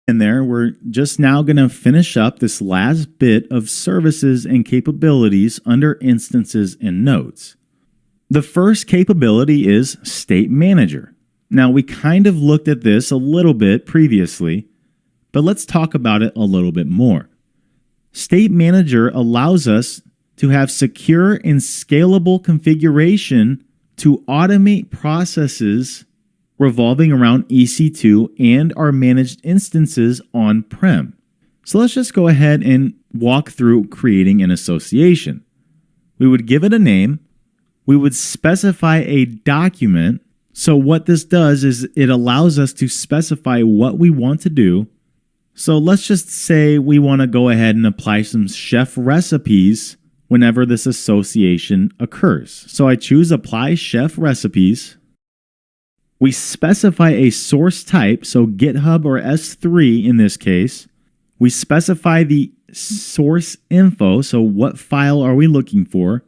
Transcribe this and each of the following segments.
In there, we're just now going to finish up this last bit of services and capabilities under instances and nodes. The first capability is State Manager. Now, we kind of looked at this a little bit previously, but let's talk about it a little bit more. State Manager allows us to have secure and scalable configuration to automate processes revolving around EC2 and our managed instances on-prem. So let's just go ahead and walk through creating an association. We would give it a name. We would specify a document. So what this does is it allows us to specify what we want to do. So let's just say we want to go ahead and apply some chef recipes whenever this association occurs. So I choose Apply Chef Recipes. We specify a source type, so GitHub or S3 in this case. We specify the source info, so what file are we looking for?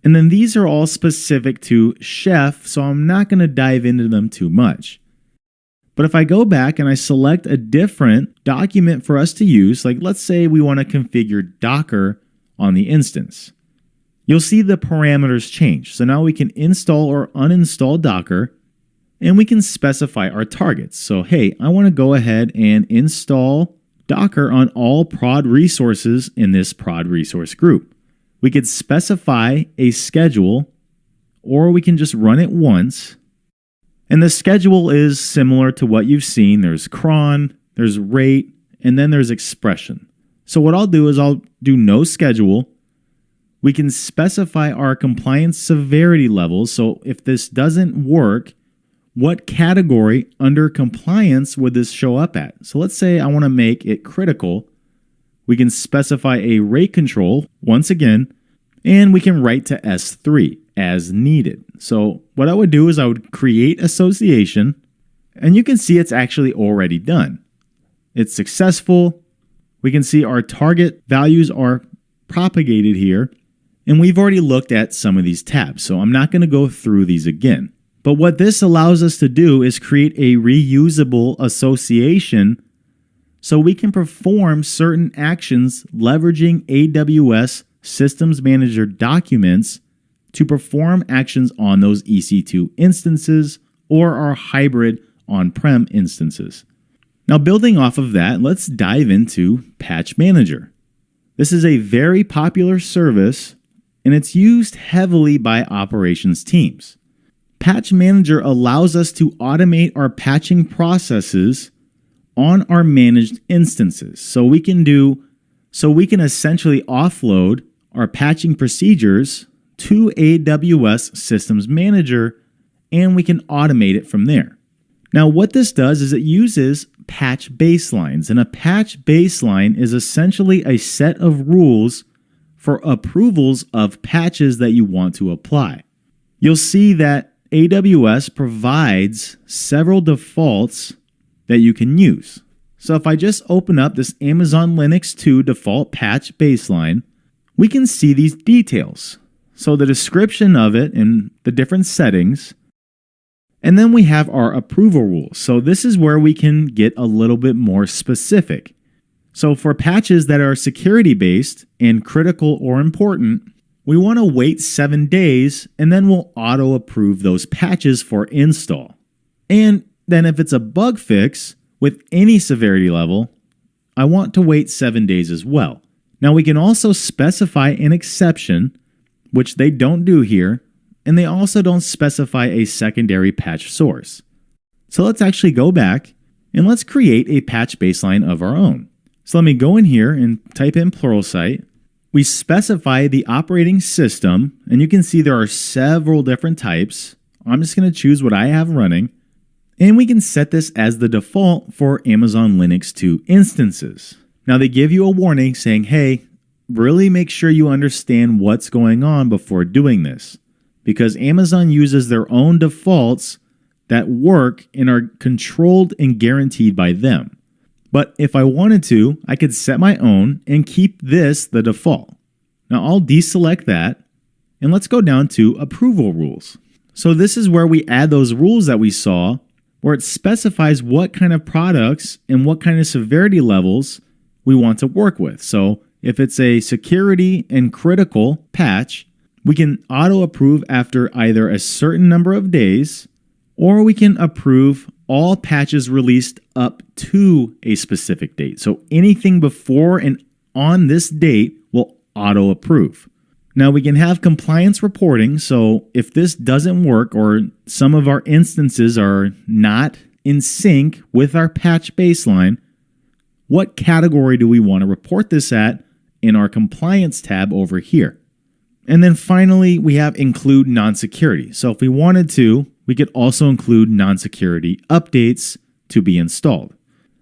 And then these are all specific to Chef, so I'm not going to dive into them too much. But if I go back and I select a different document for us to use, like let's say we want to configure Docker on the instance, you'll see the parameters change. So now we can install or uninstall Docker, and we can specify our targets. So hey, I want to go ahead and install Docker on all prod resources in this prod resource group. We could specify a schedule, or we can just run it once. And the schedule is similar to what you've seen. There's cron, there's rate, and then there's expression. So what I'll do is I'll do no schedule. We can specify our compliance severity levels. So if this doesn't work, what category under compliance would this show up at? So let's say I want to make it critical. We can specify a rate control once again, and we can write to S3 as needed. So what I would do is I would create association, and you can see it's actually already done. It's successful. We can see our target values are propagated here, and we've already looked at some of these tabs, so I'm not going to go through these again. But what this allows us to do is create a reusable association so we can perform certain actions leveraging AWS Systems Manager documents to perform actions on those EC2 instances or our hybrid on-prem instances. Now, building off of that, let's dive into Patch Manager. This is a very popular service, and it's used heavily by operations teams. Patch Manager allows us to automate our patching processes on our managed instances. So we can essentially offload our patching procedures to AWS Systems Manager, and we can automate it from there. Now, what this does is it uses patch baselines, and a patch baseline is essentially a set of rules for approvals of patches that you want to apply. You'll see that AWS provides several defaults that you can use. So if I just open up this Amazon Linux 2 default patch baseline, we can see these details. So the description of it and the different settings. And then we have our approval rules. So this is where we can get a little bit more specific. So for patches that are security-based and critical or important, we want to wait 7 days, and then we'll auto-approve those patches for install. And then if it's a bug fix with any severity level, I want to wait 7 days as well. Now we can also specify an exception, which they don't do here, and they also don't specify a secondary patch source. So let's actually go back and let's create a patch baseline of our own. So let me go in here and type in Pluralsight. We specify the operating system, and you can see there are several different types. I'm just going to choose what I have running, and we can set this as the default for Amazon Linux 2 instances. Now they give you a warning saying, hey, really make sure you understand what's going on before doing this, because Amazon uses their own defaults that work and are controlled and guaranteed by them. But if I wanted to, I could set my own and keep this the default. Now I'll deselect that, and let's go down to approval rules. So this is where we add those rules that we saw where it specifies what kind of products and what kind of severity levels we want to work with. So if it's a security and critical patch, we can auto approve after either a certain number of days, or we can approve all patches released up to a specific date. So anything before and on this date will auto approve. Now we can have compliance reporting. So if this doesn't work or some of our instances are not in sync with our patch baseline, what category do we want to report this at in our compliance tab over here? And then finally, we have include non-security. So if we wanted to, we could also include non-security updates to be installed.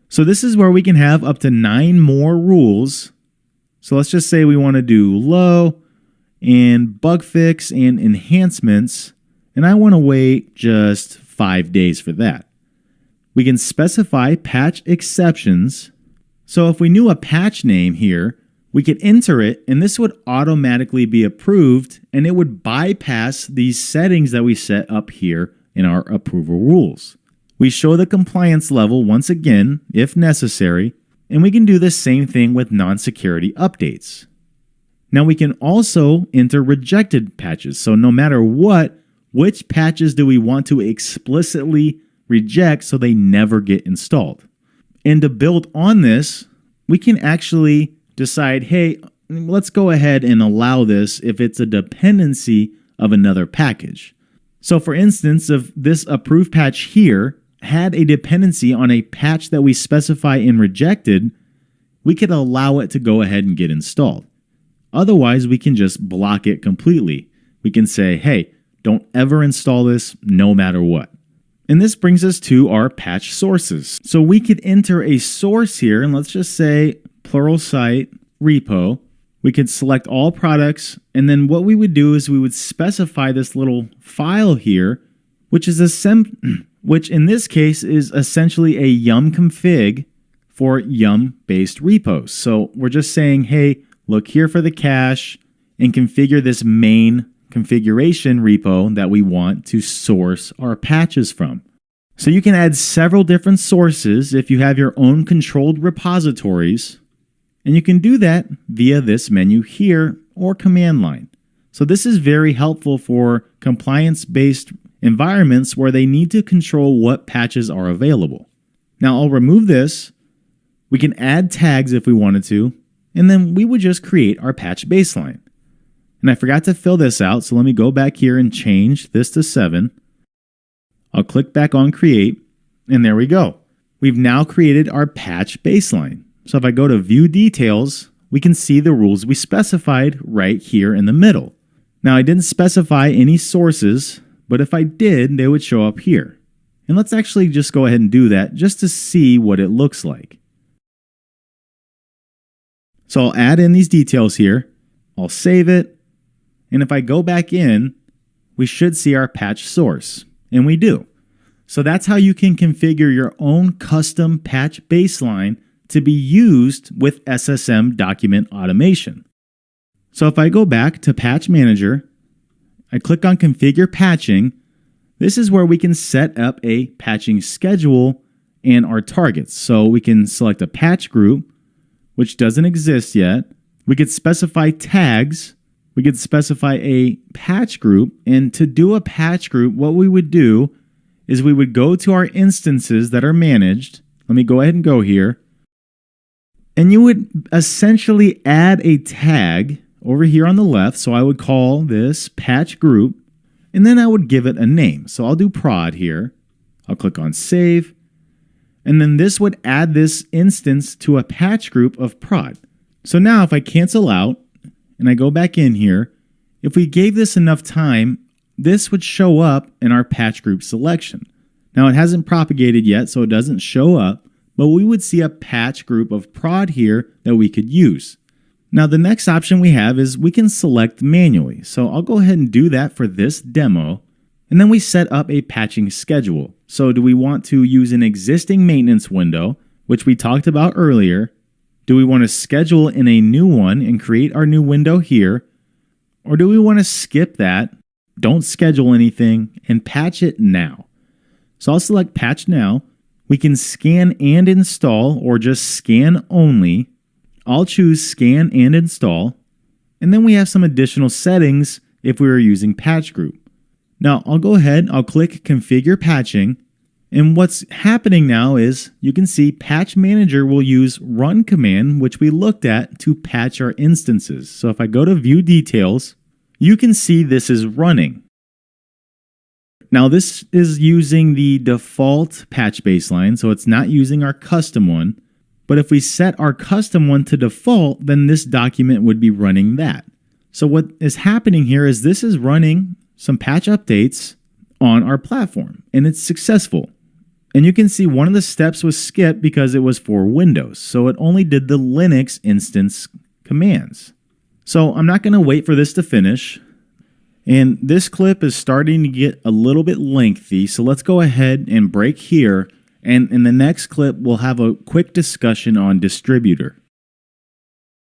So this is where we can have up to 9 more rules. So let's just say we want to do low and bug fix and enhancements, and I want to wait just 5 days for that. We can specify patch exceptions. So if we knew a patch name here, we could enter it and this would automatically be approved, and it would bypass these settings that we set up here in our approval rules. We show the compliance level once again if necessary, and we can do the same thing with non-security updates. Now we can also enter rejected patches. So no matter what, which patches do we want to explicitly reject so they never get installed? And to build on this, we can actually decide, hey, let's go ahead and allow this if it's a dependency of another package. So for instance, if this approved patch here had a dependency on a patch that we specify in rejected, we could allow it to go ahead and get installed. Otherwise, we can just block it completely. We can say, hey, don't ever install this no matter what. And this brings us to our patch sources. So we could enter a source here, and let's just say Pluralsight repo. We could select all products, and then what we would do is we would specify this little file here, which which in this case is essentially a yum config for yum-based repos. So we're just saying, hey, look here for the cache and configure this main configuration repo that we want to source our patches from. So you can add several different sources if you have your own controlled repositories, and you can do that via this menu here or command line. So this is very helpful for compliance-based environments where they need to control what patches are available. Now I'll remove this. We can add tags if we wanted to, and then we would just create our patch baseline. And I forgot to fill this out, so let me go back here and change this to 7. I'll click back on create, and there we go. We've now created our patch baseline. So if I go to view details, we can see the rules we specified right here in the middle. Now I didn't specify any sources, but if I did, they would show up here. And let's actually just go ahead and do that just to see what it looks like. So I'll add in these details here, I'll save it, and if I go back in, we should see our patch source, and we do. So that's how you can configure your own custom patch baseline to be used with SSM document automation. So if I go back to Patch Manager, I click on Configure Patching, this is where we can set up a patching schedule and our targets. So we can select a patch group, which doesn't exist yet. We could specify tags. We could specify a patch group. And to do a patch group, what we would do is we would go to our instances that are managed. Let me go ahead and go here. And you would essentially add a tag over here on the left. So I would call this patch group, and then I would give it a name. So I'll do prod here. I'll click on save. And then this would add this instance to a patch group of prod. So now if I cancel out and I go back in here, if we gave this enough time, this would show up in our patch group selection. Now it hasn't propagated yet, so it doesn't show up, but we would see a patch group of prod here that we could use. Now the next option we have is we can select manually. So I'll go ahead and do that for this demo. And then we set up a patching schedule. So do we want to use an existing maintenance window, which we talked about earlier? Do we want to schedule in a new one and create our new window here? Or do we want to skip that, don't schedule anything, and patch it now? So I'll select Patch Now. We can scan and install or just scan only. I'll choose Scan and Install. And then we have some additional settings if we were using Patch Group. Now I'll go ahead, I'll click Configure Patching. And what's happening now is you can see Patch Manager will use Run command, which we looked at to patch our instances. So if I go to View Details, you can see this is running. Now this is using the default patch baseline, so it's not using our custom one. But if we set our custom one to default, then this document would be running that. So what is happening here is this is running some patch updates on our platform, and it's successful. And you can see one of the steps was skipped because it was for Windows, so it only did the Linux instance commands. So I'm not going to wait for this to finish. And this clip is starting to get a little bit lengthy, so let's go ahead and break here. And in the next clip, we'll have a quick discussion on distributor.